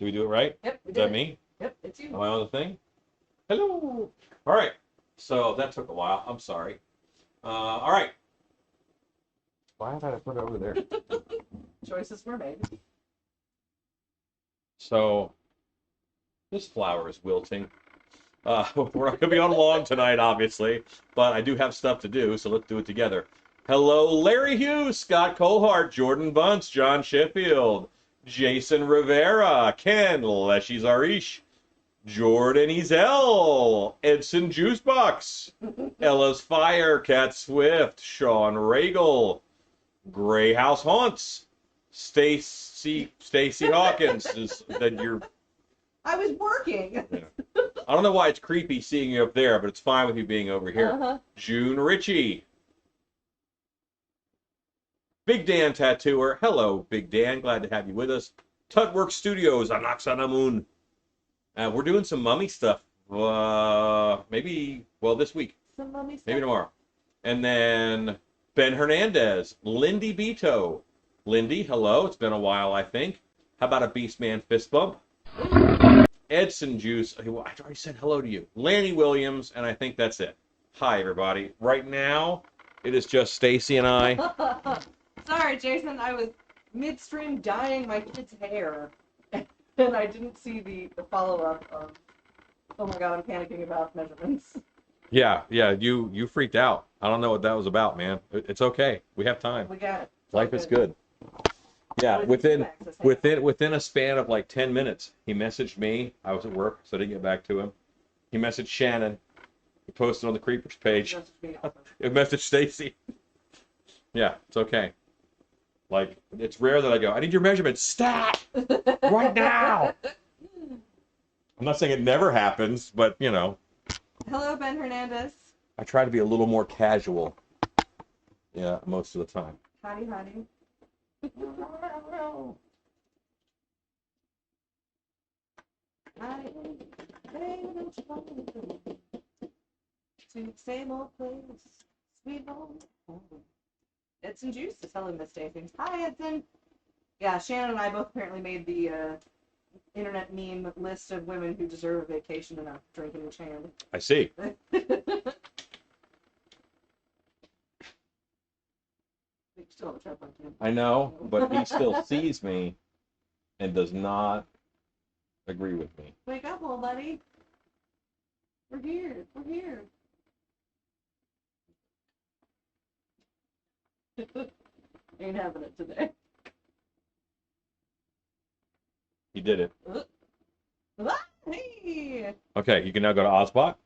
Do we do it right? Yep, we Is did that it. me? Yep, it's you. Am I on the thing? Hello. All right. So that took a while. I'm sorry. All right. Why did I put it over there? Choices were made. So this flower is wilting. We're not going to be on long tonight, obviously, but I do have stuff to do, so let's do it together. Hello, Larry Hughes, Scott Colhart, Jordan Bunce, John Sheffield, Jason Rivera, Ken Leshy Zarish, Jordan Ezel, Edson Juicebox, Ella's Fire, Cat Swift, Sean Regal, Gray House Haunts, Stacy Hawkins. Is that your? I was working. Yeah. I don't know why it's creepy seeing you up there, but it's fine with you being over here. Uh-huh. June Ritchie. Big Dan Tattooer. Hello, Big Dan. Glad to have you with us. Tutwork Studios, Anaxanamun. We're doing some mummy stuff. Maybe, well, this week. Some mummy stuff. Maybe tomorrow. And then Ben Hernandez. Lindy Beto. Lindy, hello. It's been a while, I think. How about a Beastman fist bump? Edson Juice. I already said hello to you. Lanny Williams, and I think that's it. Hi, everybody. Right now, it is just Stacy and I. Sorry, Jason. I was midstream dyeing my kid's hair, and I didn't see the follow-up of, oh my god, I'm panicking about measurements. Yeah, you freaked out. I don't know what that was about, man. It's okay. We have time. We got it. Life is good. Yeah, within a span of like 10 minutes, he messaged me. I was at work, so I didn't get back to him. He messaged Shannon. He posted on the Creepers page. He messaged Stacy. Yeah, it's okay. Like, it's rare that I go, I need your measurements. Stop! Right now! I'm not saying it never happens, but, you know. Hello, Ben Hernandez. I try to be a little more casual. Yeah, most of the time. Howdy, howdy. To the same old place, sweet home. Edson Juice is telling Miss Stacy. Hi, Edson. Yeah, Shannon and I both apparently made the internet meme list of women who deserve a vacation and a drinking in Chan. I see. Still have a trap on him. I know, but he still sees me and does not agree with me. Wake up, little buddy. We're here. We're here. Ain't having it today. He did it. Hey. Okay, you can now go to Ozbot.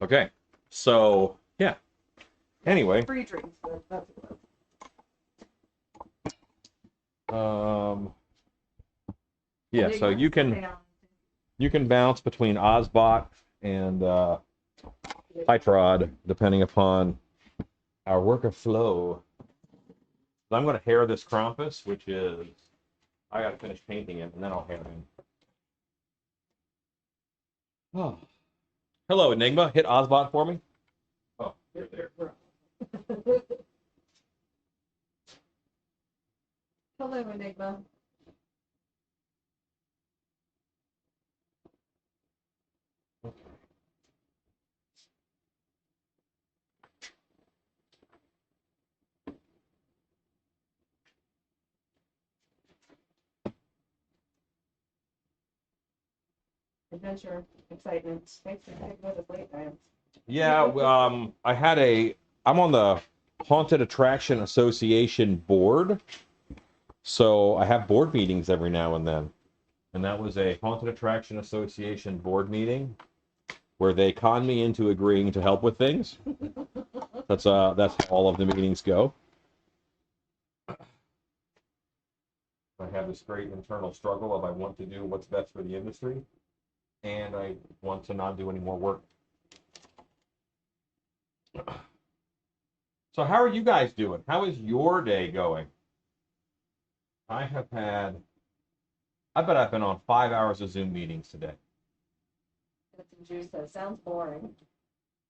Okay, so yeah. Anyway. Free drinks. That's what it Yeah, so you can bounce between Ozbot and Hytrod depending upon our work of flow. So I'm going to hair this KRampus, which is I got to finish painting it, and then I'll hair him. Oh. Hello, Enigma. Hit Ozbot for me. Oh, you're there. Hello, Enigma. Adventure, excitement. Thanks for taking with us late, man. Yeah, I'm on the Haunted Attraction Association board, so I have board meetings every now and then. And that was a Haunted Attraction Association board meeting where they con me into agreeing to help with things. That's how all of the meetings go. I have this great internal struggle of I want to do what's best for the industry, and I want to not do any more work. So how are you guys doing? How is your day going? I bet I've been on 5 hours of Zoom meetings today. Juice, that sounds boring.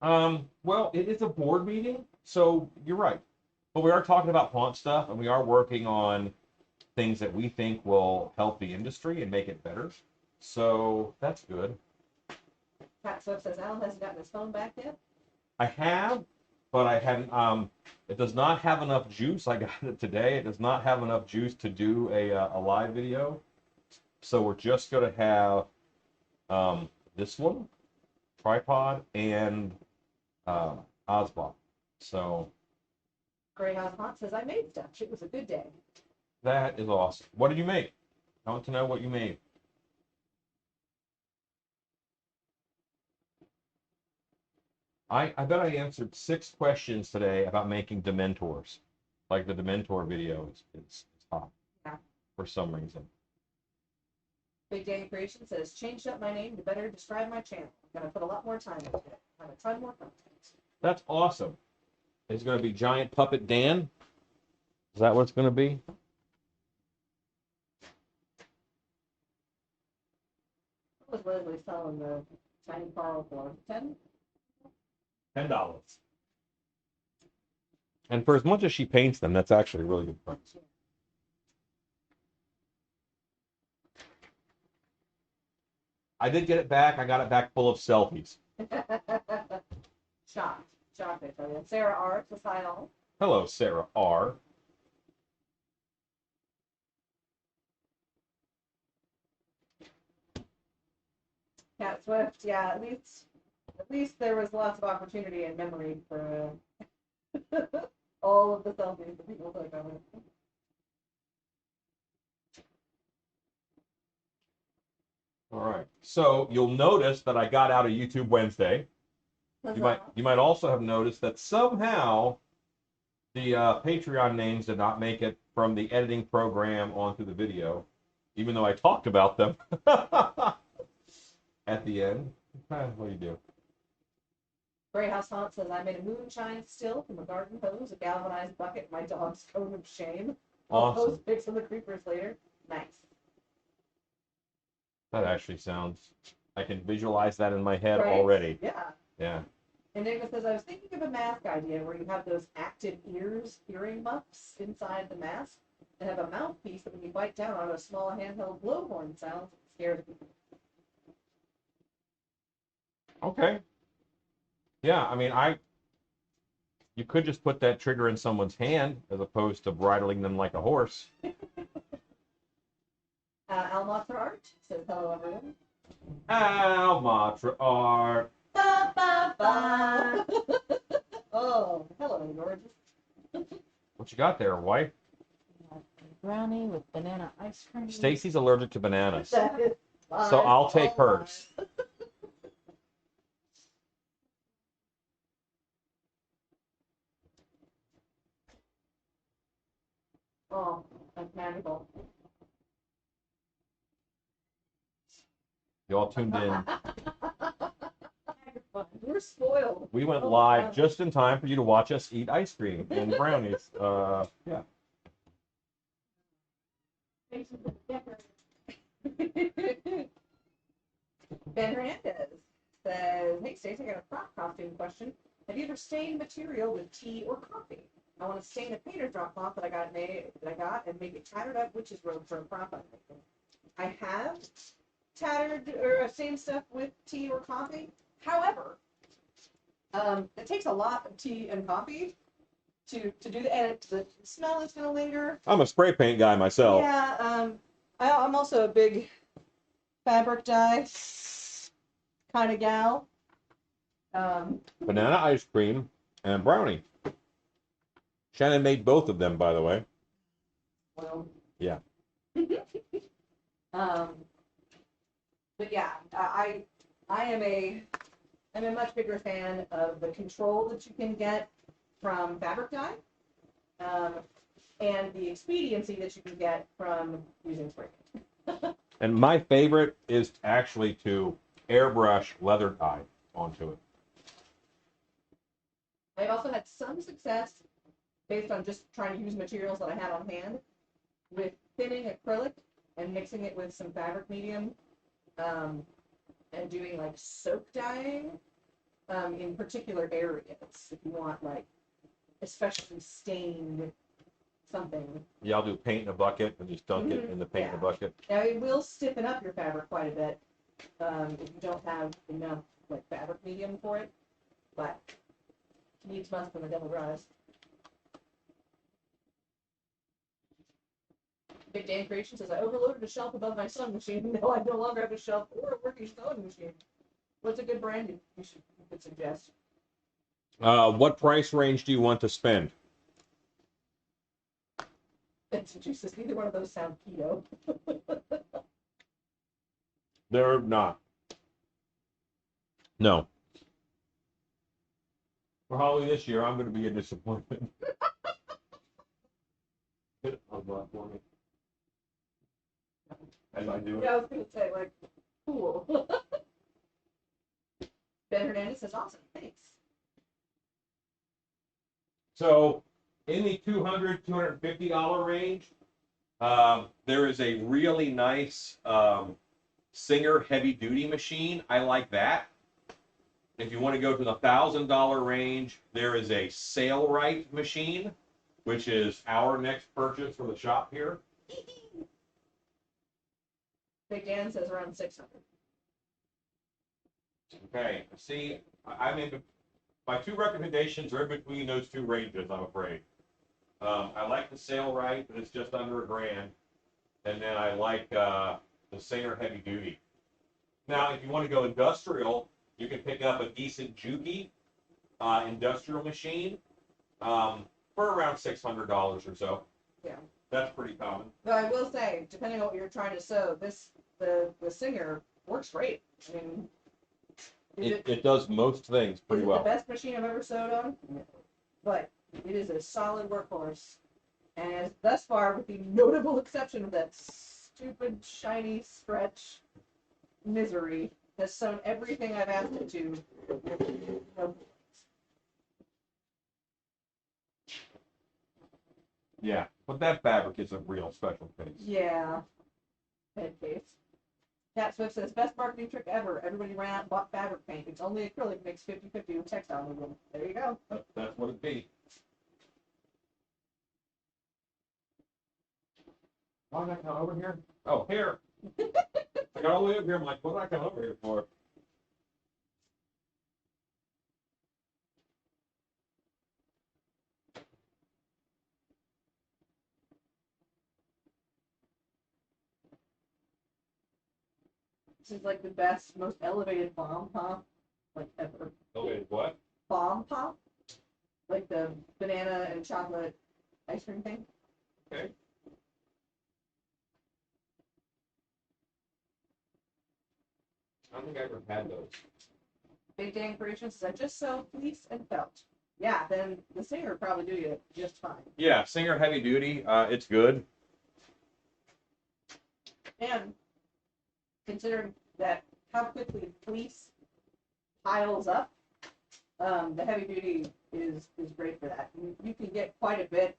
Well, it is a board meeting, so you're right. But we are talking about haunt stuff, and we are working on things that we think will help the industry and make it better. So that's good. Pat Swift says Alan hasn't gotten his phone back yet. I have, but I hadn't. It does not have enough juice. I got it today. It does not have enough juice to do a live video. So we're just going to have this one, tripod, and Osbot. So Greyhound Hot says I made stuff. It was a good day. that is awesome. What did you make? I want to know what you made. I bet I answered 6 questions today about making Dementors. Like the Dementor video is hot. Yeah. For some reason. Big Danny Creation says changed up my name to better describe my channel. I'm gonna put a lot more time into it. I'm gonna try more content. That's awesome. It's going to be Giant Puppet Dan. Is that what it's going to be? What was Leslie selling the tiny Carl for? 10? $10. And for as much as she paints them, that's actually a really good price. I did get it back. I got it back full of selfies. Shocked. Shocked, I tell you. Sarah R. says hi all. Hello, Sarah R. Cat Swift, yeah, at least there was lots of opportunity and memory for all of the selfies that people took of it. All right. So you'll notice that I got out of YouTube Wednesday. You might also have noticed that somehow the Patreon names did not make it from the editing program onto the video, even though I talked about them at the end. What do you do? Greyhouse Haunt says I made a moonshine still from a garden hose, a galvanized bucket, my dog's cone of shame. I'll Awesome. post pics of the creepers later. Nice. That actually sounds. I can visualize that in my head Right? already. Yeah. Yeah. Enigma says, I was thinking of a mask idea where you have those active hearing muffs inside the mask and have a mouthpiece that when you bite down on a small handheld blowhorn sounds, it scares people. Okay. Yeah, I mean, you could just put that trigger in someone's hand as opposed to bridling them like a horse. Almatra Art says, hello everyone. Almatra Art. Ba, ba, ba. Oh, hello, gorgeous. What you got there, wife? Brownie with banana ice cream. Stacy's allergic to bananas, That is so I'll take hers. Oh, that's magical. You all tuned in. We're spoiled. We went live just in time for you to watch us eat ice cream and brownies. Yeah. Ben Hernandez says, hey Stacey, I got a prop costume question. Have you ever stained material with tea or coffee? I want to stain a painter's drop cloth that I got and make it tattered up witch's robe for a prop I'm making. I have tattered or stained stuff with tea or coffee. However, it takes a lot of tea and coffee to do the edit. The smell is going to linger. I'm a spray paint guy myself. Yeah, I'm also a big fabric dye kind of gal. Banana ice cream and brownie. Shannon made both of them, by the way. Well. Yeah. But yeah, I'm a much bigger fan of the control that you can get from fabric dye, and the expediency that you can get from using spray paint. And my favorite is actually to airbrush leather dye onto it. I've also had some success based on just trying to use materials that I had on hand with thinning acrylic and mixing it with some fabric medium, and doing like soak dyeing in particular areas if you want like especially stained something. Yeah, I'll do paint in a bucket and just dunk it in the paint in a bucket. Now it will stiffen up your fabric quite a bit if you don't have enough like fabric medium for it, but needs must when the devil dries. Big Dan Creation says, I overloaded a shelf above my sewing machine. No, I no longer have a shelf or a working sewing machine. What's a good brand you could suggest? What price range do you want to spend? Benson juices. Neither one of those sound keto. They're not. No. For Halloween this year, I'm going to be a disappointment. As I do it. Yeah, I was going to say, like, cool. Ben Hernandez says, awesome, thanks. So, in the $200, $250 range, there is a really nice Singer heavy-duty machine. I like that. If you want to go to the $1,000 range, there is a Sailrite machine, which is our next purchase for the shop here. Big Dan says around 600. Okay, see, I'm in. My two recommendations are in between those two ranges, I'm afraid. I like the Sailrite, but it's just under $1,000. And then I like the Singer Heavy Duty. Now, if you want to go industrial, you can pick up a decent Juki industrial machine for around $600 or so. Yeah. That's pretty common. Though I will say, depending on what you're trying to sew, the Singer works great. I mean, It does most things pretty well. The best machine I've ever sewed on, but it is a solid workhorse. And as thus far, with the notable exception of that stupid shiny stretch misery, has sewn everything I've asked it to. Yeah, but that fabric is a real special case. Yeah. Head case. Cat Swift says, best marketing trick ever. Everybody ran out and bought fabric paint. It's only acrylic, makes 50-50 with textile medium. There you go. That's what it'd be. Why did I come over here? Oh, here. I got all the way over here. I'm like, what did I come over here for? This is like the best, most elevated bomb pop like ever. Elevated what? Bomb pop? Like the banana and chocolate ice cream thing. Okay. I don't think I ever had those. Big Dan Creations says, I just sew fleece and felt. Yeah, then the Singer would probably do you just fine. Yeah, Singer Heavy Duty, it's good. And considering that how quickly fleece piles up, the heavy duty is great for that. You can get quite a bit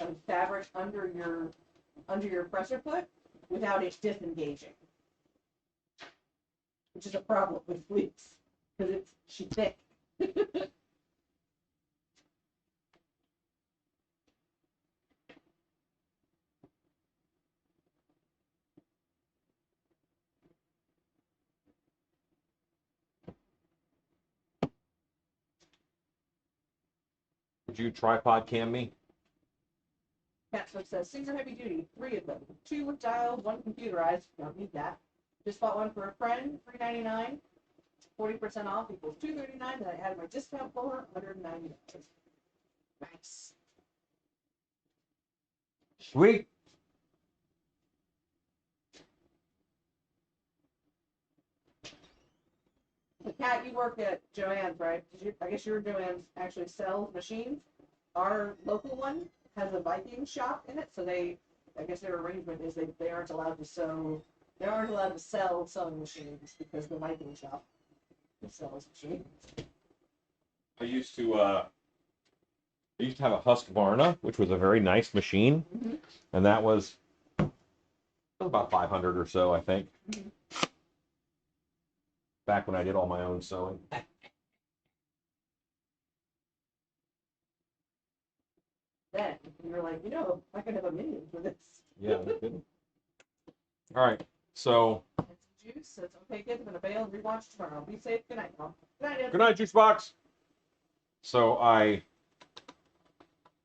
of fabric under your presser foot without it disengaging, which is a problem with fleece because she's thick. Would you tripod cam me? Catsup says, Singer heavy duty, 3 of them. 2 with dials, 1 computerized. Don't need that. Just bought one for a friend, $3.99. 40% off equals $2.39. Then I added my discount for $190. Nice. Sweet. The Cat, you work at Joann's, right? I guess your Joann's actually sells machines. Our local one has a Viking shop in it, so I guess their arrangement is they aren't allowed to sew. They aren't allowed to sell sewing machines because the Viking shop sells machines. I used to have a Husqvarna, which was a very nice machine, and that was about 500 or so, I think. Back when I did all my own sewing. then. And you were like, I could have a minion for this. Yeah, no kidding. All right, so. And some juice. It's okay, kids. I'm going to bail and rewatch tomorrow. Be safe. Good night, Mom. Good night, Ed. Good night, Juicebox. So I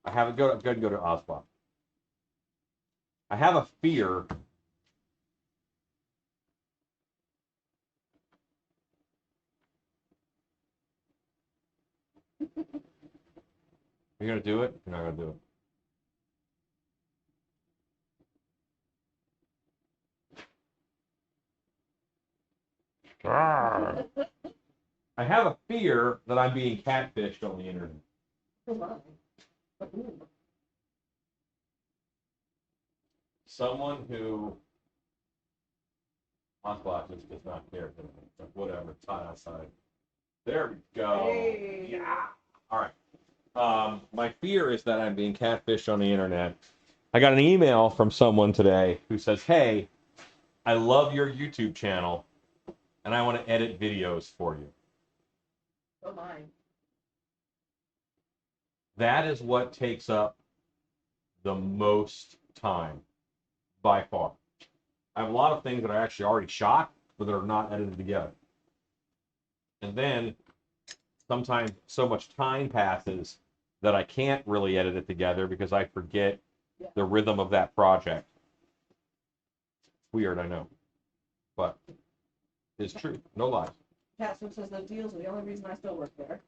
have go ahead and go to Oswald. I have a fear. You're gonna do it? You're not gonna do it. I have a fear that I'm being catfished on the internet. Come on. Ooh. Someone who Oswald just does not care. But whatever, it's hot outside. There we go. Hey. Yeah. All right. My fear is that I'm being catfished on the internet. I got an email from someone today who says, "Hey, I love your YouTube channel, and I want to edit videos for you." Oh, my. That is what takes up the most time, by far. I have a lot of things that are actually already shot, but that are not edited together. And then sometimes so much time passes that I can't really edit it together because I forget the rhythm of that project. Weird, I know. But it's true. No lies. Catsup says those deals are the only reason I still work there.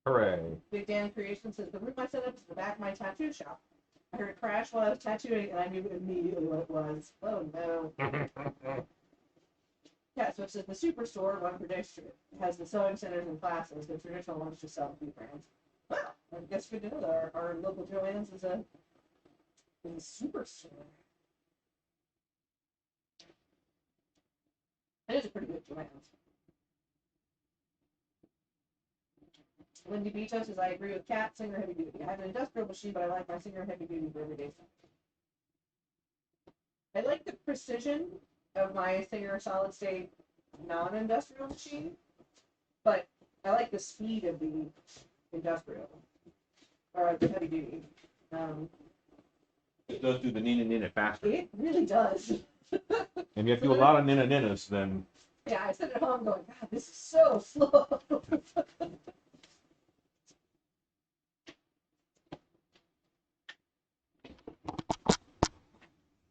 Hooray. Big Dan Creation says the room I set up is the back of my tattoo shop. I heard it crash while I was tattooing, and I knew immediately what it was. Oh no. Catsup says the superstore, one per district, has the sewing centers and classes. The traditional ones just sell a few brands. Well, I guess good to know that our local Joann's is a superstore. It is a pretty good Joann's. Wendy Beato says, I agree with Cat, Singer Heavy Duty. I have an industrial machine, but I like my Singer Heavy Duty for everyday stuff. I like the precision of my Singer Solid State non-industrial machine, but I like the speed of the industrial, or the heavy duty. It does do the nina faster. It really does. And you have to do a lot of ninas, then. Yeah, I sit at home going, God, this is so slow.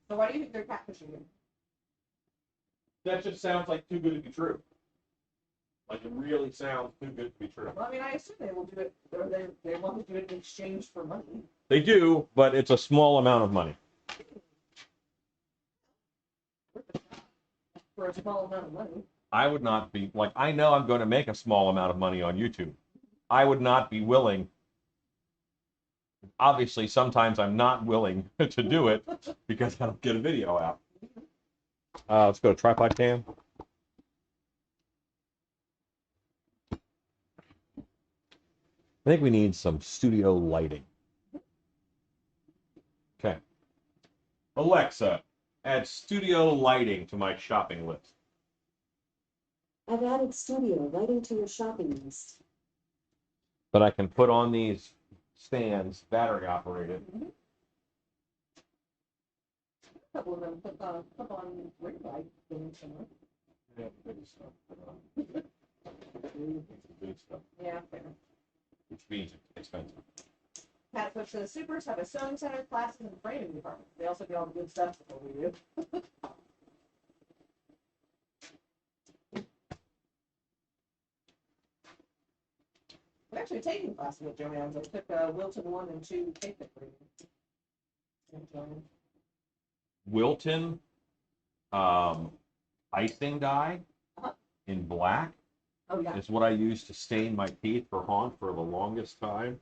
So why do you think they're catfishing you? That just sounds like too good to be true. Like it really sounds too good to be true. Well, I mean, I assume they will do it, or they want to do it in exchange for money. They do, but it's a small amount of money. For a small amount of money. I would not be, like, I know I'm going to make a small amount of money on YouTube. I would not be willing. Obviously, sometimes I'm not willing to do it because I don't get a video out. Let's go to tripod cam. I think we need some studio lighting. Okay. Alexa, add studio lighting to my shopping list. I've added studio lighting to your shopping list. But I can put on these stands, battery operated. Mm-hmm. A couple of them put on ring light things somewhere. Yeah, good stuff. Good stuff. Yeah, fair. Which means it's expensive. Pat Switch says supers have a sewing center, classes, and framing department. They also do all the good stuff before we do. I'm actually taking classes at Joann's. I took Wilton 1 and 2 tape it for you. Wilton icing dye in black Oh, yeah. is what I used to stain my teeth for Haunt for the longest time.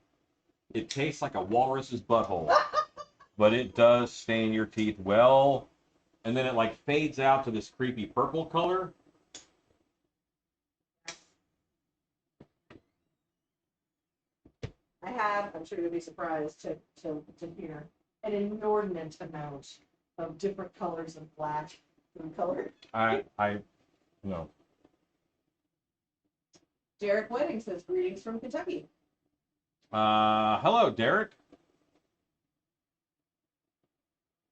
It tastes like a walrus's butthole, but it does stain your teeth well, and then it like fades out to this creepy purple color. I have, I'm sure you'll be surprised to hear, an inordinate amount of different colors of black food color. I no. Derek Wedding says, greetings from Kentucky. Hello, Derek.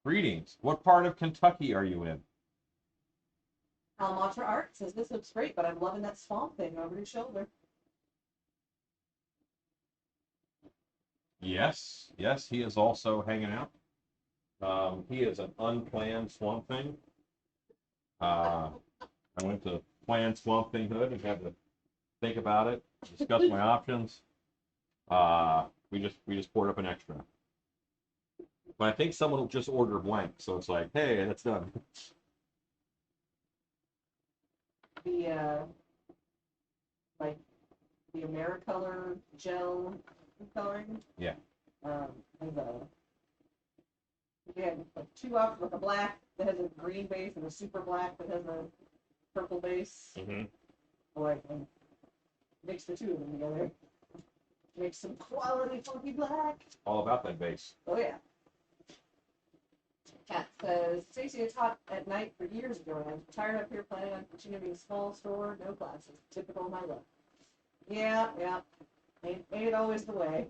Greetings. What part of Kentucky are you in? Almatra Art says this looks great, but I'm loving that swamp thing over your shoulder. Yes, yes, he is also hanging out. He is an unplanned Swamp Thing. I went to plan Swamp Thing Hood and had to think about it, discuss my options. We just poured up an extra. But I think someone will just order blank, so it's like, hey, that's done. The like the Americolor gel coloring. Yeah. Has a we have like two options, like a black that has a green base and a super black that has a purple base. Mm-hmm. Boy, and mix the two of them together. Make some quality funky black. All about that base. Oh yeah. Cat says, Stacey, I taught at night for years ago, and I'm tired up here planning on continuing a small store, no classes. Typical of my luck. Yeah. Ain't it always the way.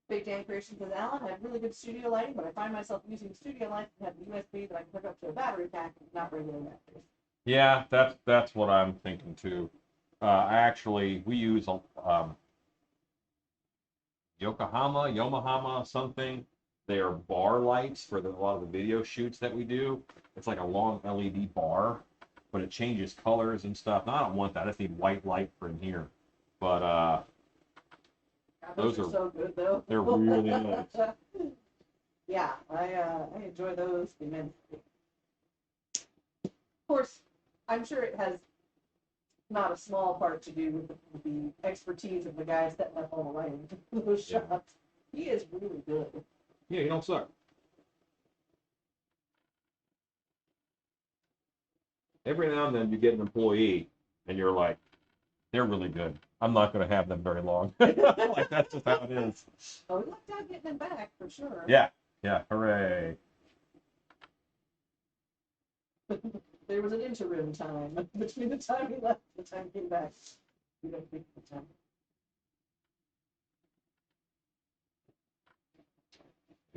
Big Dan Creation says, Alan, I have really good studio lighting, but I find myself using studio lights that have USB that I can hook up to a battery pack, not regular batteries. Yeah, that's what I'm thinking too. We use Yokohama, something. They are bar lights for a lot of the video shoots that we do. It's like a long LED bar, but it changes colors and stuff. No, I don't want that. I just need white light for in here. But God, those are so good, though. they're really nice. Yeah, I enjoy those immensely. Of course, I'm sure it has not a small part to do with the expertise of the guy setting up all the lighting for those shots. He is really good. Yeah, you don't suck. Every now and then you get an employee and you're like, they're really good. I'm not going to have them very long. Like, that's just how it is. Oh, we lucked out getting them back, for sure. Yeah, hooray. There was an interim time between the time he left and the time he came back. We don't think the time.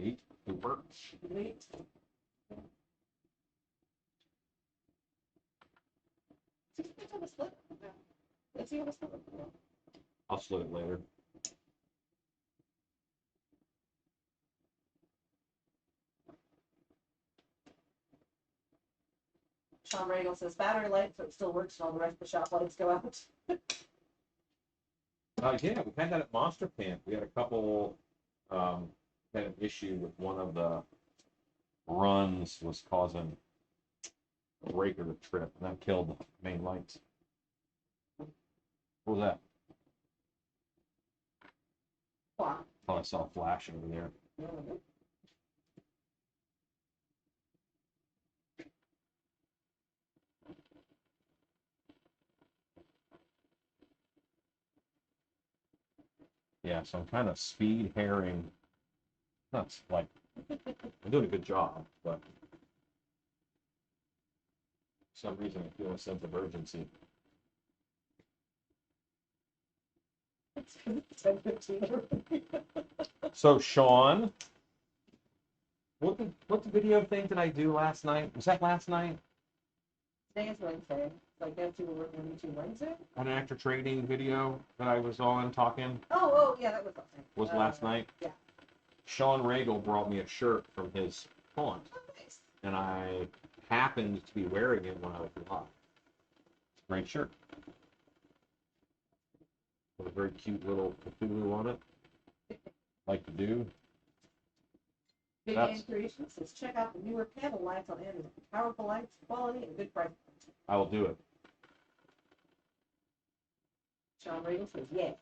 Eat, super. Late. Let's see how the split. I'll slit it later. Sean Regal says battery light, so it still works and all the rest of the shop lights go out. Yeah, we had that at Monster Camp. We had a couple had an issue with one of the runs was causing a breaker to trip, and that killed the main lights. What was that? Wow. Thought I saw a flash over there. Yeah, so I'm kind of speed herring. Not like I'm doing a good job, but for some reason I feel a sense of urgency. It's 10:15. So Sean, what video thing did I do last night? Was that last night? Today's Wednesday. So I guess you were working on YouTube Wednesday? An actor trading video that I was on talking Oh, yeah, that was last night. was last night. Yeah. Sean Regal brought me a shirt from his haunt, Oh, nice. and I happened to be wearing it when I was live. It's a great shirt. With a very cute little Cthulhu on it. Like to do. Big That's- Dan Creations says check out the newer panel lights on Amazon. Powerful lights, quality, and good price. I will do it. Sean Regal says, yeah.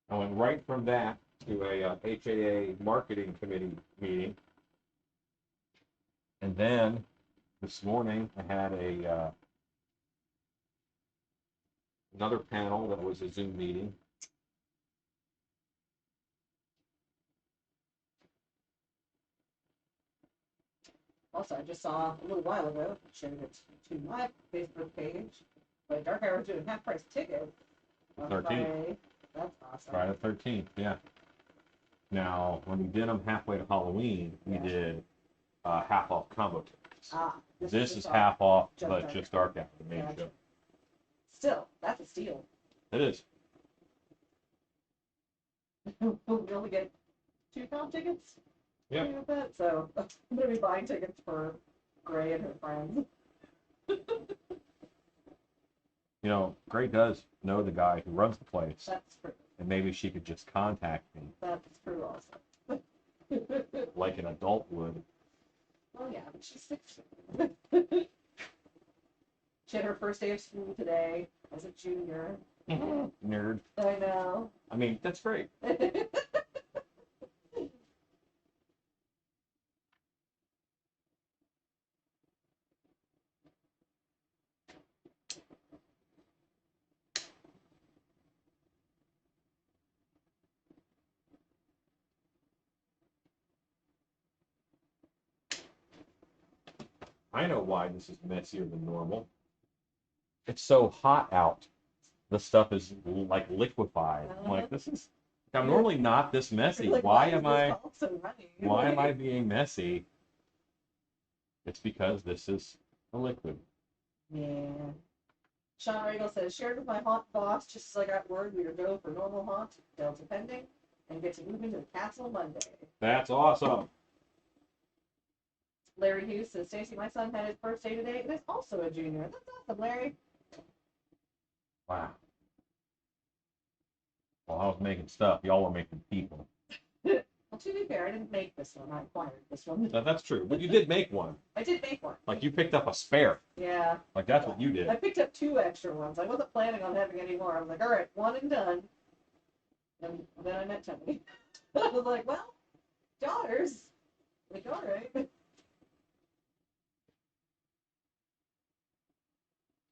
I went right from that to a HAA marketing committee meeting. And then this morning I had another panel that was a Zoom meeting. Also, I just saw a little while ago, shared it to my Facebook page, but Dark Hour was doing half price ticket on 13th. Friday. That's awesome. Friday the 13th, yeah. Now, when we did them halfway to Halloween, we Yeah. did half off combo tickets. This just is off. half off, Just but Dark just Dark Hour, the main Gotcha. show. Still, that's a steal. It is. We only get 2 comp tickets. Yep. With that, so I'm gonna be buying tickets for Gray and her friends. You know, Gray does know the guy who runs the place, That's true. and maybe she could just contact me That's true also. like an adult would. Oh yeah, but she's 16. She had her first day of school today as a junior. Nerd. I know. I mean, that's great. I know why this is messier than normal. It's so hot out. The stuff is like liquefied. I'm like, I'm normally not this messy. Like, Why is am this I called so runny? why am I being messy? It's because this is a liquid. Yeah. Sean Regal says, shared with my haunt boss just as I got word we were go for normal haunt, Delta pending, and get to move into the castle Monday. That's awesome. Larry Hughes says, Stacy, my son had his first day today and is also a junior. That's awesome, Larry. Wow. Well, I was making stuff. Y'all were making people. Well, to be fair, I didn't make this one. I acquired this one. That's true. But you did make one. I did make one. Like you picked up a spare. Yeah. Like that's what you did. I picked up 2 extra ones. I wasn't planning on having any more. I was like, all right, 1 and done. And then I met Tony. I was like, well, daughters. Like, all right.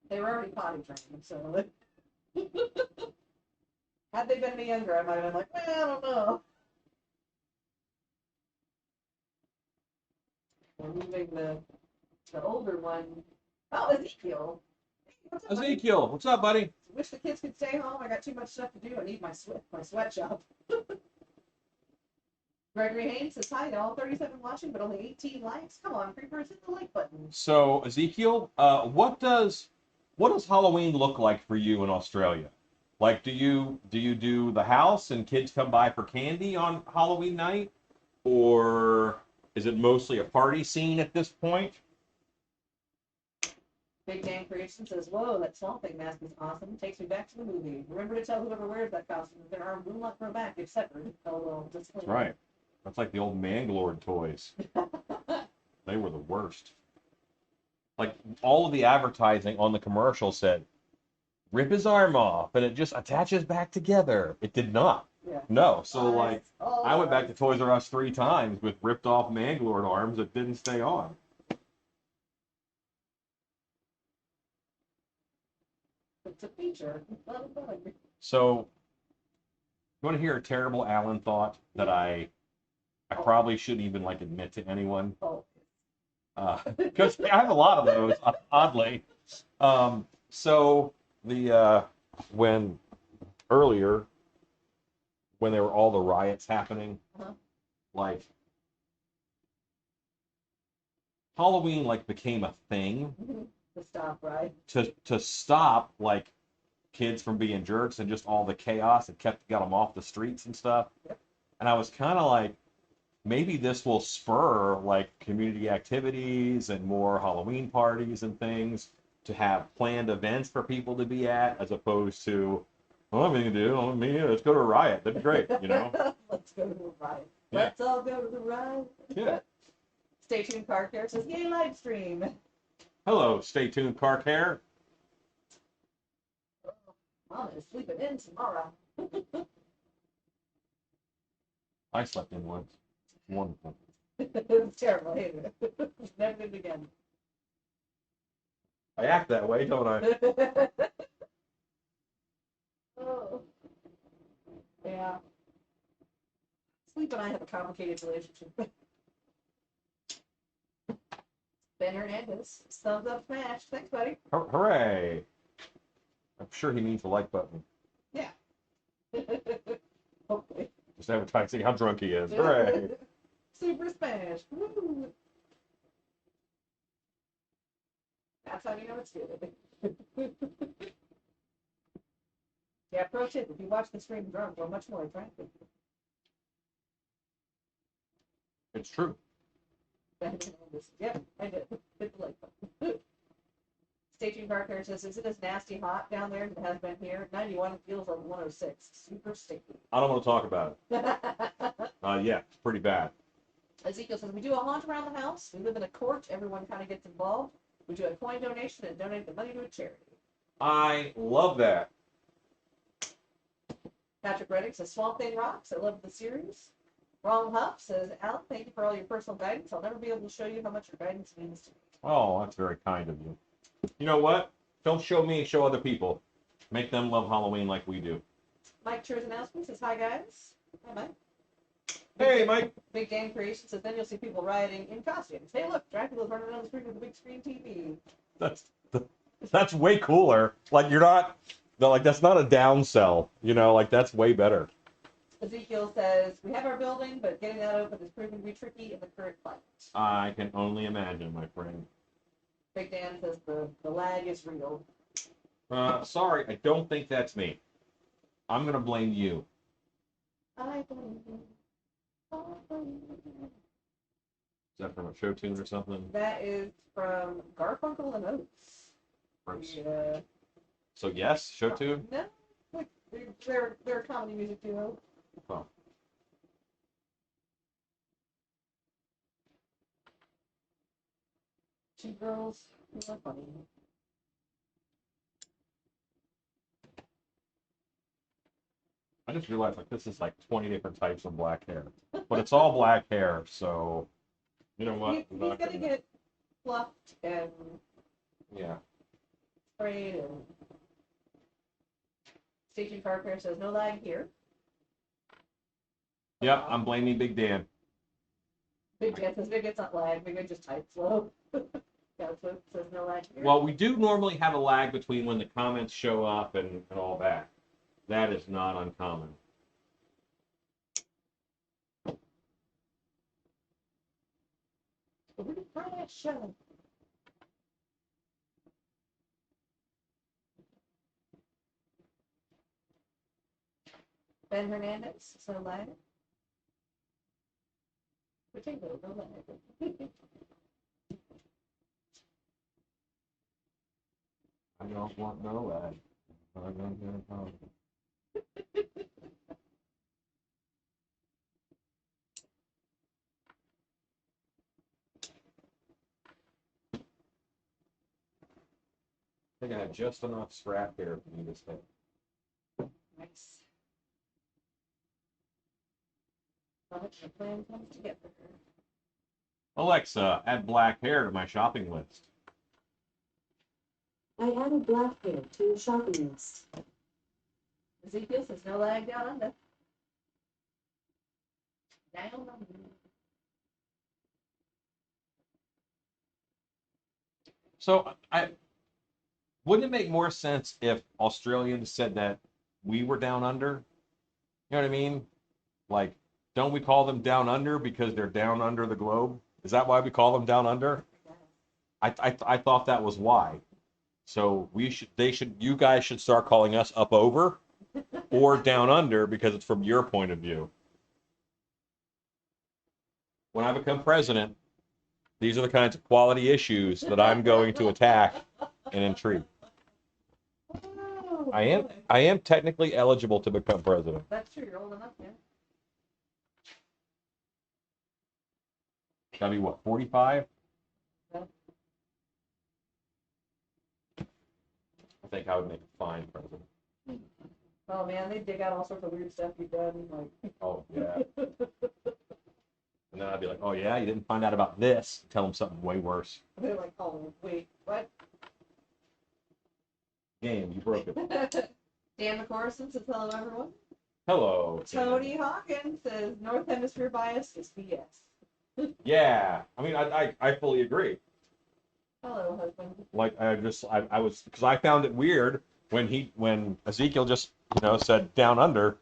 They were already potty trained, so had they been any younger, I might have been like, well, I don't know. We're moving the older one. Oh, Ezekiel. Hey, what's up, buddy? Ezekiel, what's up, buddy? Wish the kids could stay home. I got too much stuff to do. I need my sweatshop. Gregory Haynes says, hi, y'all. 37 watching, but only 18 likes. Come on, creepers, hit the like button. So Ezekiel, what does Halloween look like for you in Australia? Like, do you do the house and kids come by for candy on Halloween night, or is it mostly a party scene at this point? Big Dan Creation says, whoa, that Swamp Thing mask is awesome. Takes me back to the movie. Remember to tell whoever wears that costume that their arm will not grow back if severed. LOL. That's right. That's like the old Manglord toys. They were the worst. Like all of the advertising on the commercial said, rip his arm off and it just attaches back together. It did not. Yeah. No. So like I went back to Toys R Us 3 times with ripped off Manglord arms that didn't stay on. It's a feature. Not a bug. So you want to hear a terrible Alan thought that I probably shouldn't even like admit to anyone? Oh. Because I have a lot of those, oddly. So the when earlier when there were all the riots happening, like Halloween like became a thing To stop, right? to stop like kids from being jerks and just all the chaos that got them off the streets and stuff. Yep. And I was kind of like, maybe this will spur like community activities and more Halloween parties and things to have planned events for people to be at, as opposed to, well, I mean, let's go to a riot. That'd be great, you know? Let's go to the riot. Yeah. Let's all go to the riot. Yeah. Stay tuned, Car Care says, yay, live stream. Hello, stay tuned, Car Care. Mom is sleeping in tomorrow. I slept in once. Wonderful. It was terrible. I hated it. Never did it again. I act that way, don't I? Oh, yeah. Sleep and I have a complicated relationship. Ben Hernandez, thumbs up smash. Thanks, buddy. Hooray! I'm sure he means the like button. Yeah. Hopefully. Just advertising how drunk he is. Hooray! Super smash. Woo. That's how you know it's good. Yeah, pro tip, if you watch the stream drunk, we're much more attractive. It's true. Yep, I did. Hit the like button. Staging Parker says, is it as nasty hot down there as it has been here? 91 feels like 106. Super sticky. I don't want to talk about it. Yeah, it's pretty bad. Ezekiel says, we do a haunt around the house. We live in a court. Everyone kind of gets involved. We do a coin donation and donate the money to a charity. I love that. Patrick Reddick says, Swamp Thing rocks. I love the series. Wrong Huff says, Alan, thank you for all your personal guidance. I'll never be able to show you how much your guidance means to me. Oh, that's very kind of you. You know what? Don't show me, show other people. Make them love Halloween like we do. Mike Cherzanowski says, hi, guys. Hi, Mike. Hey, Mike. Big Dan Creation says, then you'll see people rioting in costumes. Hey, look, Dracula's running down the street with a big screen TV. That's way cooler. Like, you're not, like, that's not a downsell. You know, like, that's way better. Ezekiel says, we have our building, but getting that open is proving to be tricky in the current climate. I can only imagine, my friend. Big Dan says, the lag is real. Sorry, I don't think that's me. I'm going to blame you. I believe you. I believe you. Is that from a show tune or something? That is from Garfunkel and Oates. Yeah. So, yes, show tune? No, like, they're a comedy music duo. Oh. Two girls who are funny. I just realized, like, this is like 20 different types of black hair. But it's all black hair, so, you know what? He's gonna get fluffed and Yeah. sprayed and... Staging Parker says, no lag here. Yep, I'm blaming Big Dan. Big Dan says, Big It's not lag, Big It just types slow. Yeah, so it says no lag here. Well, we do normally have a lag between when the comments show up and all that. That is not uncommon. We're gonna try that show. Ben Hernandez, so lag. Potato, no lag. I don't want no lag. I don't get a problem. I think I have just enough scrap here for me to stay. Nice. How much the plan comes together. Alexa, add black hair to my shopping list. I added black hair to your shopping list. Ezekiel says no lag down under. Down under. So, wouldn't it make more sense if Australians said that we were down under? You know what I mean? Like, don't we call them down under because they're down under the globe? Is that why we call them down under? I thought that was why. So you guys should start calling us up over or down under because it's from your point of view. When I become president, these are the kinds of quality issues that I'm going to attack and intrigue. Oh, I am technically eligible to become president. That's true, you're old enough, man. Gotta be what, 45? Yeah. I think I would make a fine president. Oh man, they dig out all sorts of weird stuff you've done, like. Oh, yeah. And then I'd be like, oh, yeah, you didn't find out about this. Tell them something way worse. They're like, oh, wait, what? Game, you broke it. Dan McCorson says hello, everyone. Hello. Tony Hawkins says North Hemisphere bias is BS. Yeah, I mean, I fully agree. Hello, husband. Like I was, because I found it weird when Ezekiel just said down under.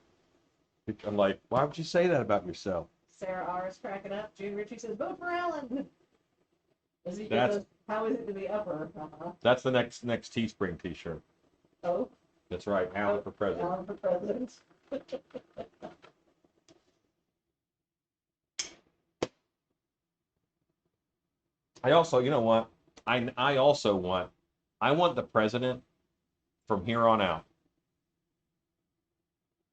I'm like, why would you say that about yourself? Sarah R is cracking up. June Ritchie says vote for Allen. Ezekiel That's- says, how is it to be upper? That's the next Teespring T-shirt. Oh, That's right, Allen for president. Allen for president. I also, you know what? I also want the president from here on out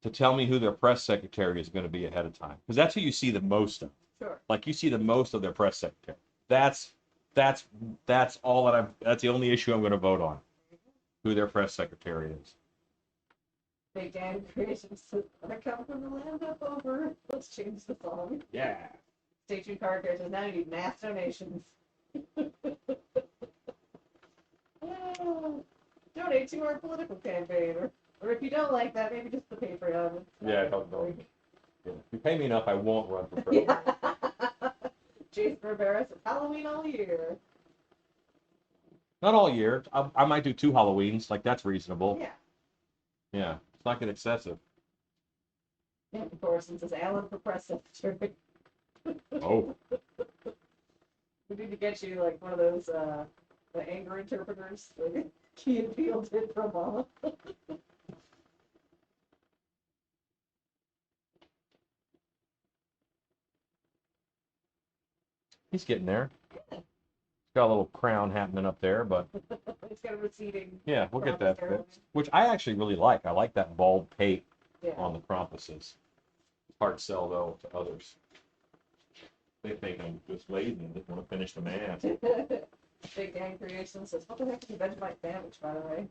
to tell me who their press secretary is going to be ahead of time, because that's who you see the most of. Sure. Like you see the most of their press secretary. That's all that that's the only issue I'm going to vote on. Who their press secretary is. Big Dan Creations says, I come from the land up over. Let's change the song. Yeah. Stay tuned, Car Care says, now you need mass donations. Donate to our political campaign, or if you don't like that, maybe just the Patreon. Yeah, don't. Yeah. If you pay me enough, I won't run for president. Yeah. Jason Rivera says, Halloween all year. Not all year. I might do 2 Halloweens. Like, that's reasonable. Yeah. Yeah. It's not getting excessive. And of course, it says Alan for press secretary. Oh. We need to get you like one of those the anger interpreters that Key and Peele did for Obama. He's getting there. He's got a little crown happening up there, but It's got a receding. yeah, we'll get that Krampus fixed. Which I actually really like. I like that bald pate Yeah. on the Krampuses. It's hard to sell though to others. They think I'm just lazy and just want to finish the man. Big Dan Creation says, what the heck is a Vegemite sandwich, by the way?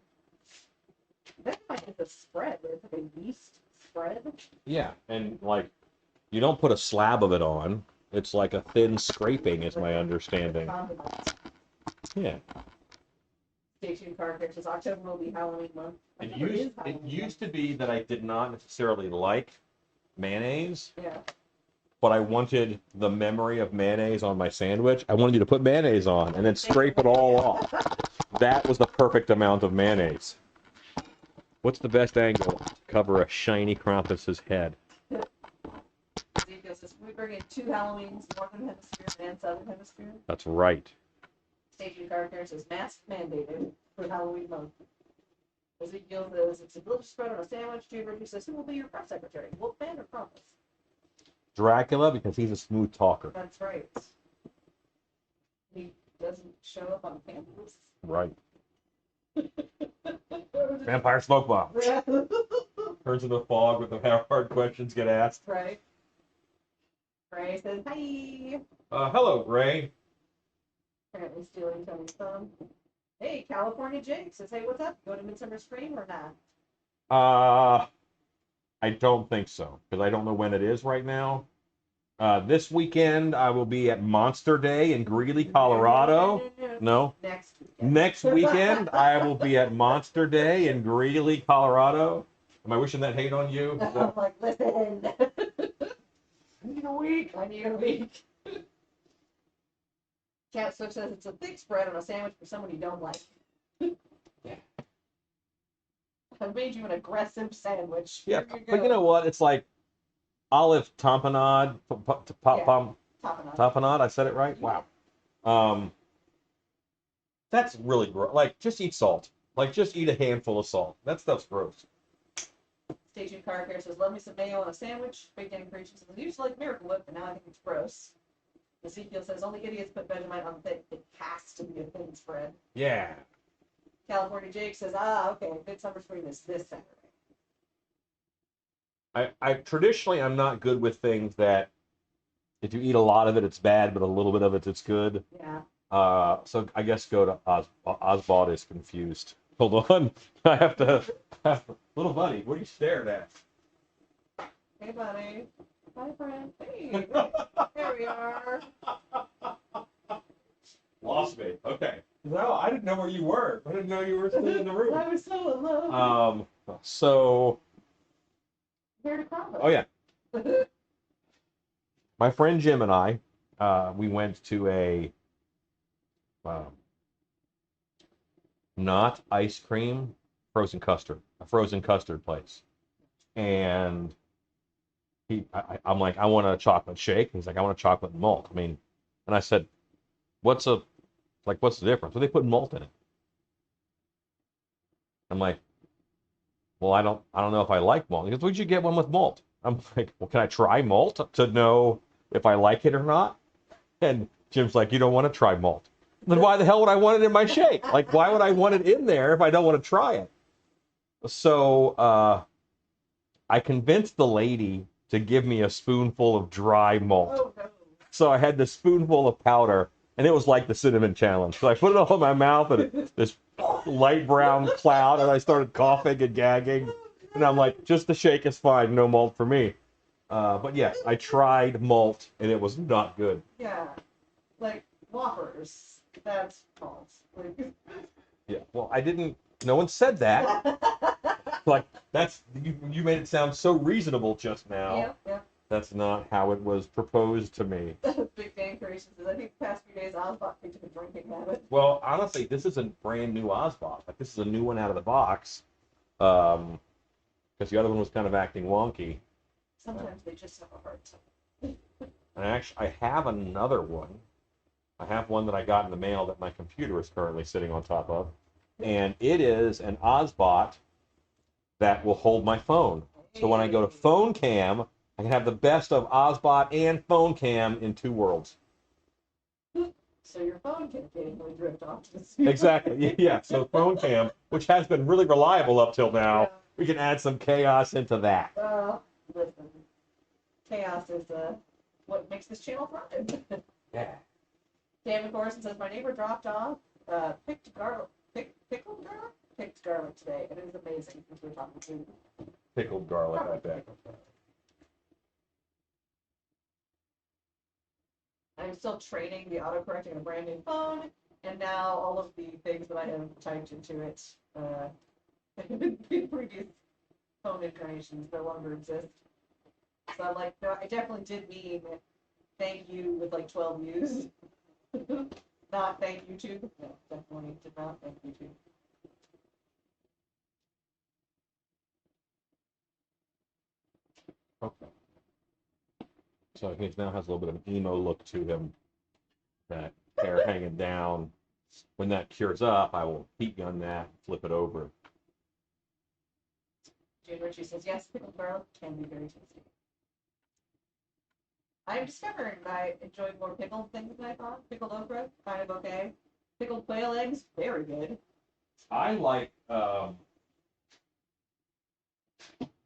Vegemite is a spread. It's like a yeast spread. Yeah, and like you don't put a slab of it on. It's like a thin scraping, is my understanding. Condiments. Yeah. Stay tuned, Car Care says October will be Halloween month. It October is used Halloween to be that I did not necessarily like mayonnaise, month. Yeah. but I wanted the memory of mayonnaise on my sandwich. I wanted you to put mayonnaise on and then scrape it all off. That was the perfect amount of mayonnaise. What's the best angle to cover a shiny Krampus's head? Ezekiel says, we bring in 2 Halloweens, Northern Hemisphere and Southern Hemisphere. That's right. Station Car Care says, mask mandated for Halloween month. Ezekiel says, it's a delicious spread on a sandwich. June Ritchie says, who will be your press secretary? Wolfman or Krampus? Dracula, because he's a smooth talker. That's right. He doesn't show up on campus. Right. Vampire smoke bomb. Turns into fog with the hard questions get asked. Right. Gray says, hi. Hello, Gray. Apparently stealing Tony's phone. Hey, California Jake says, hey, what's up? Go to Midsummer Scream or not? I don't think so, because I don't know when it is right now. This weekend, I will be at Monster Day in Greeley, Colorado. No? Next weekend. Next weekend, I will be at Monster Day in Greeley, Colorado. Am I wishing that hate on you? I'm like, listen. I need a week. I need a week. Cat Switch says it's a thick spread on a sandwich for someone you don't like. Yeah. I've made you an aggressive sandwich. Yeah, Here but you know what? It's like olive tamponade, Tapenade. tamponade. I said it right. Wow. That's really gross. Like, just eat salt. Like, just eat a handful of salt. That stuff's gross. Station Car Care says, love me some mayo on a sandwich. Big Dan Creation says, I used to like Miracle Whip, but now I think it's gross. Ezekiel says, only idiots put Vegemite on thick. It has to be a thin spread. Yeah. California Jake says, okay, Midsummer Scream is this Saturday. I traditionally, I'm not good with things that if you eat a lot of it, it's bad, but a little bit of it, it's good. Yeah. So I guess go to Oswald is confused. Hold on. I have to. Little buddy, what are you staring at? Hey, buddy. Hi, friend. Hey, there we are. Lost me. Okay. No, I didn't know where you were. I didn't know you were still in the room. I was so alone. So. Here to KRampus. Oh yeah. My friend Jim and I, we went to a not ice cream, a frozen custard place, and I'm like, I want a chocolate shake. He's like, I want a chocolate malt. I mean, and I said, what's the difference? Well, they put malt in it. I'm like, well, I don't know if I like malt. He goes, would you get one with malt? I'm like, well, can I try malt to know if I like it or not? And Jim's like, you don't want to try malt. Then why the hell would I want it in my shake? Like, why would I want it in there if I don't want to try it? So I convinced the lady to give me a spoonful of dry malt. Oh, no. So I had this spoonful of powder, and it was like the cinnamon challenge. So I put it all in my mouth, and this light brown cloud, and I started coughing and gagging. And I'm like, just the shake is fine, no malt for me. But yes, I tried malt, and it was not good. Yeah. Like, Whoppers. That's false. Like... Yeah, well, I didn't, no one said that. Like, that's, you made it sound so reasonable just now. Yeah, yeah. That's not how it was proposed to me. Big Dan Creations says, I think the past few days Ozbot picked up a drinking habit. Well, honestly, this is a brand new Ozbot. Like, this is a new one out of the box. Because the other one was kind of acting wonky. Sometimes they just have a hard time. And actually, I have another one. I have one that I got in the mail that my computer is currently sitting on top of. And it is an Ozbot that will hold my phone. So when I go to phone cam, I can have the best of Ozbot and phone cam in two worlds. So your phone can occasionally drift off to the sea. Exactly. Yeah. So phone cam, which has been really reliable up till now, we can add some chaos into that. Listen. Chaos is what makes this channel thrive. Yeah. David Corson says, my neighbor dropped off pickled garlic today, and it is amazing since we're talking food. Pickled garlic, I bet. I'm still training the autocorrecting on a brand new phone, and now all of the things that I have typed into it in previous phone incarnations no longer exist. So I'm like, no, I definitely did mean thank you with like 12 U's. Not thank you too. No, definitely did not thank you too. Okay. So he now has a little bit of an emo look to him. That hair hanging down. When that cures up, I will heat gun that, flip it over. Jane Ritchie says, yes, pickled garlic can be very tasty. I'm discovering that I enjoy more pickled things than I thought. Pickled okra, kind of okay. Pickled quail eggs, very good. I like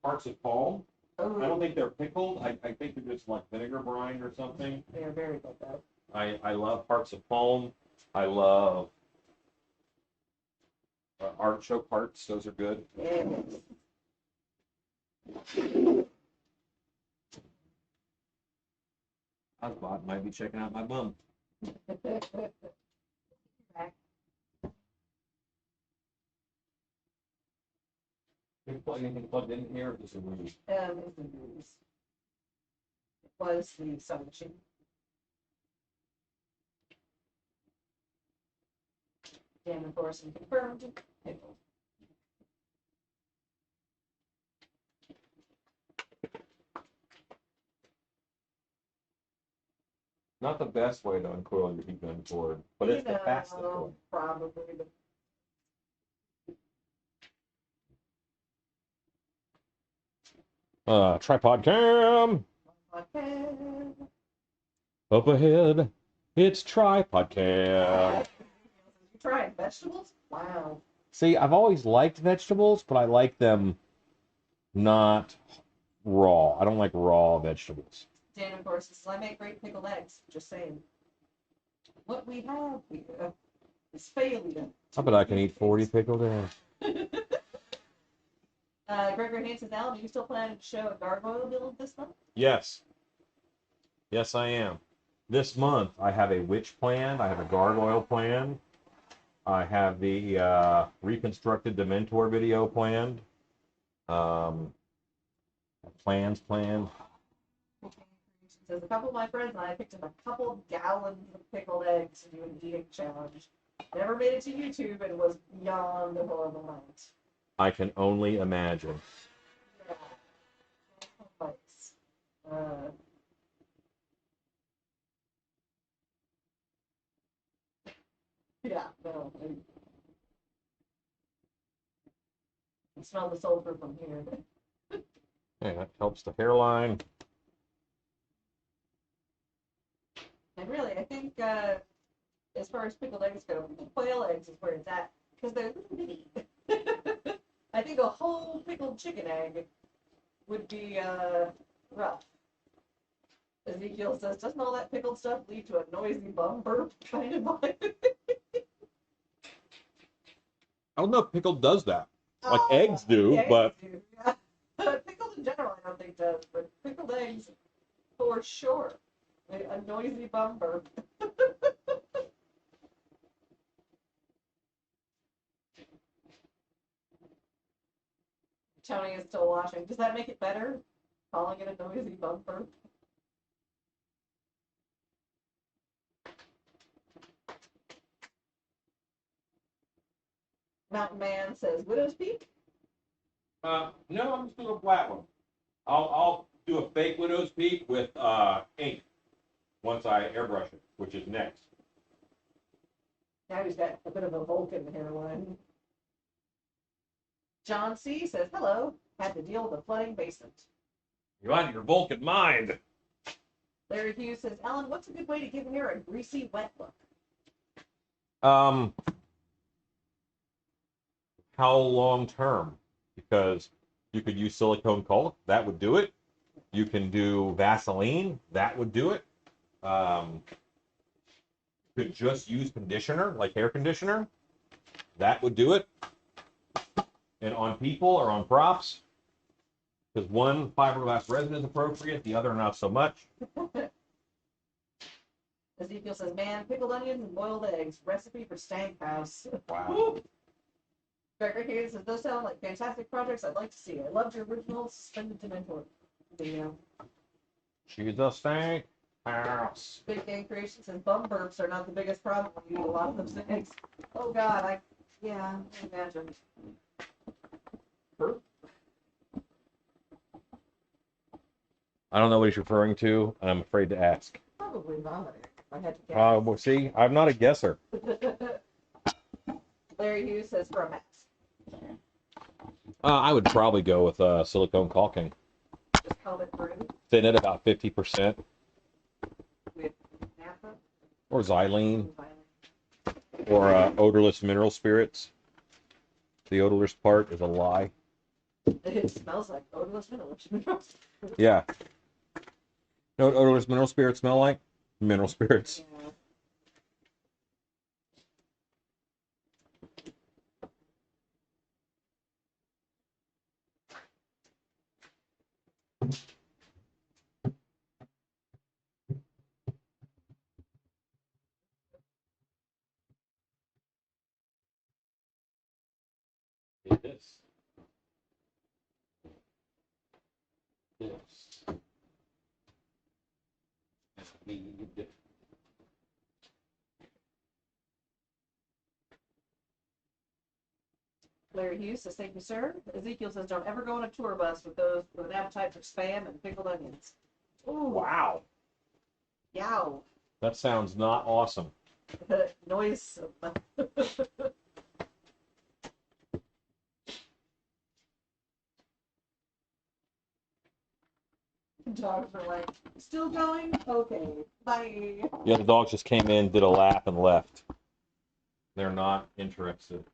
parts of palm. Oh, I don't think they're pickled. I think they're just like vinegar brine or something. they are very good though. I love hearts of palm. I love artichoke hearts. Those are good. Yes. Ozbot might be checking out my bum. Back. Anything plugged in here? Or just a ruse? It's the news. It was the sewing machine. Dan and Thorson confirmed. Pickled. Not the best way to uncoil your heat gun cord, but it's the fastest way. Probably the Tripod cam. podcast. Up ahead, it's tripod cam. You trying vegetables? Wow. See, I've always liked vegetables, but I like them not raw. I don't like raw vegetables. Dan, of course, says, I make great pickled eggs. Just saying. What we have here is failure. I bet I can eat 40 pickled eggs. Gregory Haynes says, Alan, are you still planning to show a gargoyle build this month? Yes. Yes, I am. this month I have a witch plan. I have a gargoyle plan. I have the reconstructed Dementor video planned. Plans planned. Says a couple of my friends and I picked up a couple of gallons of pickled eggs to do an eating challenge. Never made it to YouTube and was beyond a horrible night. I can only imagine. Yeah. Nice. Yeah, no. I smell the sulfur from here. Yeah, that helps the hairline. And really, I think as far as pickled eggs go, quail eggs is where it's at because they're little bitty. I think a whole pickled chicken egg would be rough. Ezekiel says, doesn't all that pickled stuff lead to a noisy bum burp kind of vibe? I don't know if pickled does that. Like Oh, eggs do, yeah, but eggs do, yeah. Pickled in general, I don't think does, but pickled eggs for sure. A noisy bum burp. Tony is still watching. Does that make it better? Calling it a noisy bum burp? Mountain Man says, Widow's Peak? no, I'm just doing a flat one. I'll do a fake widow's peak with ink once I airbrush it, which is next. Now he's got a bit of a Vulcan hairline. John C. says, hello. Had to deal with a flooding basement. You're out of your Vulcan mind. Larry Hughes says, Ellen, what's a good way to give hair a greasy, wet look? How long term? Because you could use silicone caulk, that would do it. You can do Vaseline, that would do it. You could just use conditioner, like hair conditioner, that would do it. And on people or on props, because one fiberglass resin is appropriate, the other not so much. Ezekiel says, man, pickled onions and boiled eggs. Recipe for Stank House. Wow. Gregor Hughes says, those sound like fantastic projects I'd like to see. I loved your original suspended Dementor video. She's a stank house. Big Gang Creation says, bum burps are not the biggest problem when you eat a lot of those things. Oh, God, I imagine. I don't know what he's referring to, and I'm afraid to ask. Probably vomiting. I had to guess. Well, see, I'm not a guesser. Larry Hughes says, for a max. I would probably go with silicone caulking. Just held it through Thin it about 50%. with naphtha. Or xylene. Or odorless mineral spirits. The odorless part is a lie. It smells like odorless minerals. Yeah. You know what odorless mineral spirits smell like? Mineral spirits. Yeah. This. This. Larry Hughes says, thank you, sir. Ezekiel says, don't ever go on a tour bus with those with an appetite for spam and pickled onions. Ooh, Wow. yow. That sounds not awesome. Noise. Dogs are like, still going? Okay, bye. Yeah, the dogs just came in, did a lap, and left. They're not interested.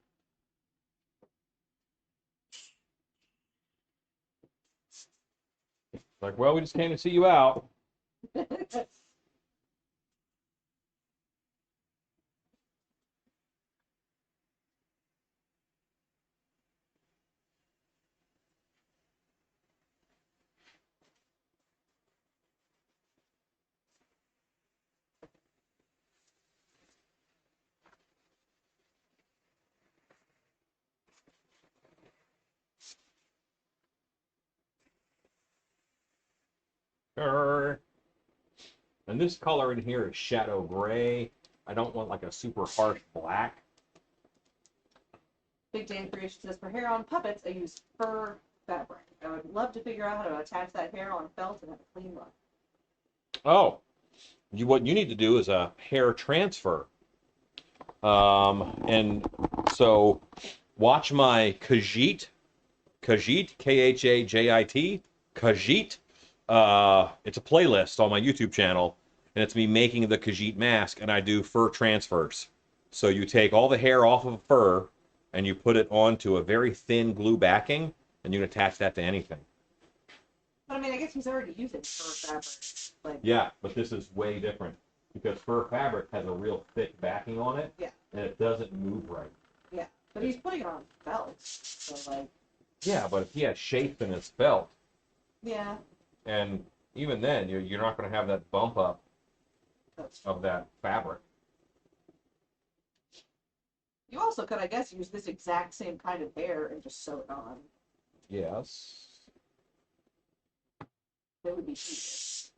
Like, well, we just came to see you out. And this color in here is shadow gray. I don't want like a super harsh black. Big Dan Creation says, for hair on puppets, I use fur fabric. I would love to figure out how to attach that hair on felt and have a clean look. Oh, what you need to do is a hair transfer. And so watch my Khajiit, Khajit, Khajiit. It's a playlist on my YouTube channel, and it's me making the Khajiit mask, and I do fur transfers. So you take all the hair off of a fur, and you put it onto a very thin glue backing, and you can attach that to anything. But I mean, I guess he's already using fur fabric. Like, Yeah, but this is way different because fur fabric has a real thick backing on it, yeah, and it doesn't move right. yeah. But he's putting it on felt, so like. Yeah, but if he has shape in his felt, Yeah. and even then, you're not going to have that bump up of that fabric. You also could, I guess, use this exact same kind of hair and just sew it on. Yes. That would be tedious.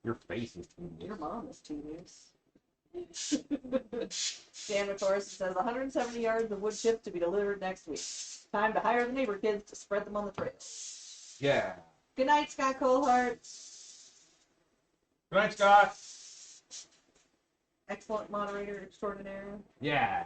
Your face is too Your mom is tedious. Dan McCorris says 170 yards of wood chips to be delivered next week. Time to hire the neighbor kids to spread them on the trail. Yeah. Good night, Scott Colehart. Good night, Scott. Excellent moderator extraordinaire. Yeah.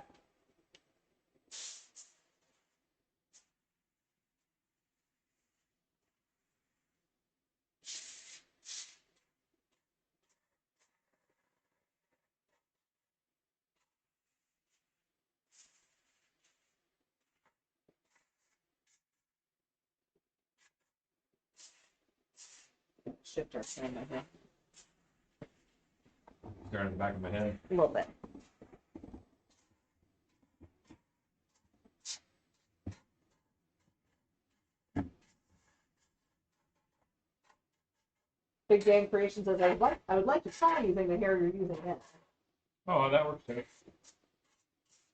Shift our camera here. Staring at the back of my head. A little bit. Big Dan Creation says, I would like to try using the hair you're using now. Oh, that works too.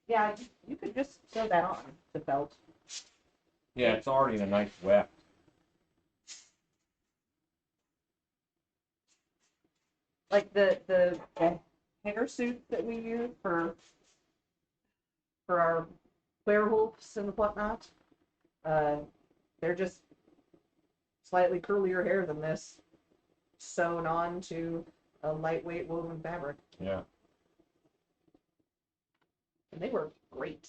Yeah, you could just sew that on the felt. Yeah, it's already in a nice weft. Like the hair suit that we use for our werewolves and whatnot. They're just slightly curlier hair than this, sewn on to a lightweight woven fabric. Yeah. And they were great.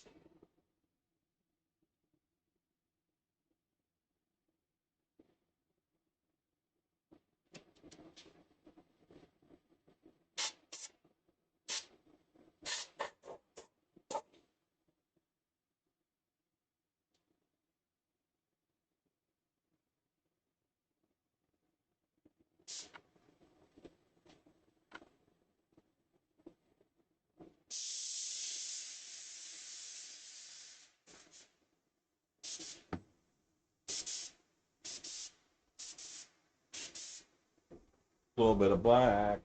A little bit of black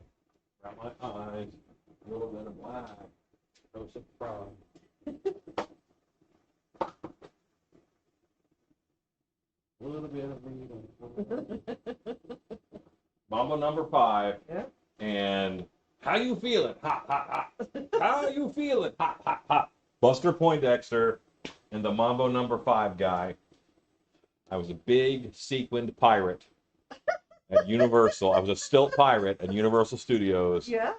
around my eyes. A little bit of black. No surprise. A little bit of Mambo number 5. Yeah. And how you feeling? Hot, hot, hot. How you feeling? Hot, hot, hot. Buster Poindexter and the Mambo number 5 guy. I was a big sequined pirate at Universal. I was a stilt pirate at Universal Studios. Yeah.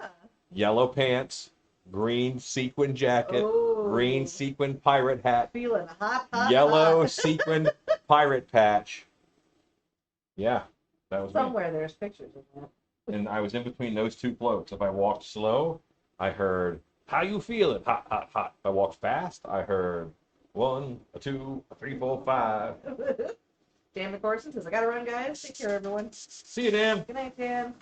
Yellow pants, green sequin jacket, Oh. green sequin pirate hat, Feeling hot, hot, yellow hot. sequin pirate patch. Yeah, that was me. Somewhere there's pictures of that. And I was in between those two floats. If I walked slow, I heard, how you feeling? Hot, hot, hot. If I walked fast, I heard 1, 2, 3, 4, 5. Dan McCorson says, I gotta run, guys. Take care, everyone. See you, Dan. Good night, Dan.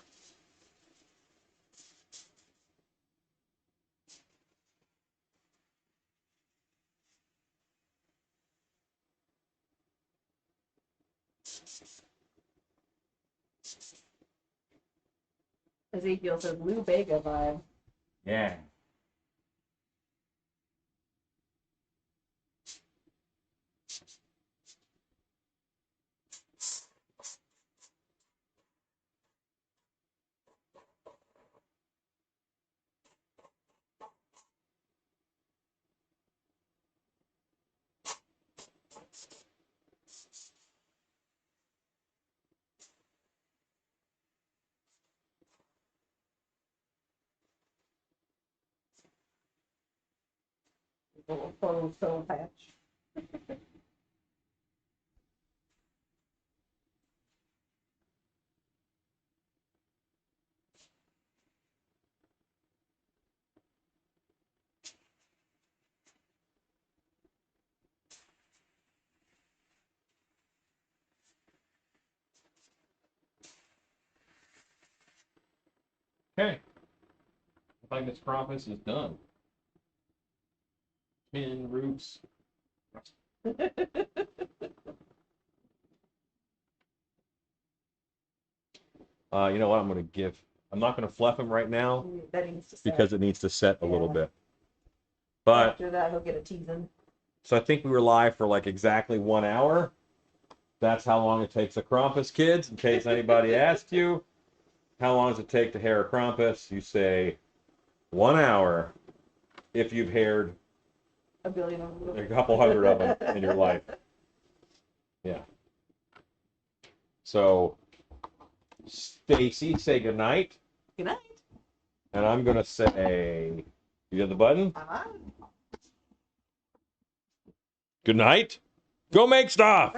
Ezekiel says, Lou Bega vibe. Yeah. A little faux soul patch. Okay. I think this Krampus is done. 10 roots. You know what? I'm not going to fluff him right now That needs to set. because it needs to set a little Yeah. bit. But, After that, he'll get a teasing. so I think we were live for like exactly 1 hour. That's how long it takes a Krampus, kids, in case anybody asked you. How long does it take to hair a Krampus? You say 1 hour if you've haired A billion of them. a couple hundred of them in your life. Yeah. So, Stacy, say goodnight. Good night. And I'm going to say, you have the button? I'm on. Good night. Go make stuff.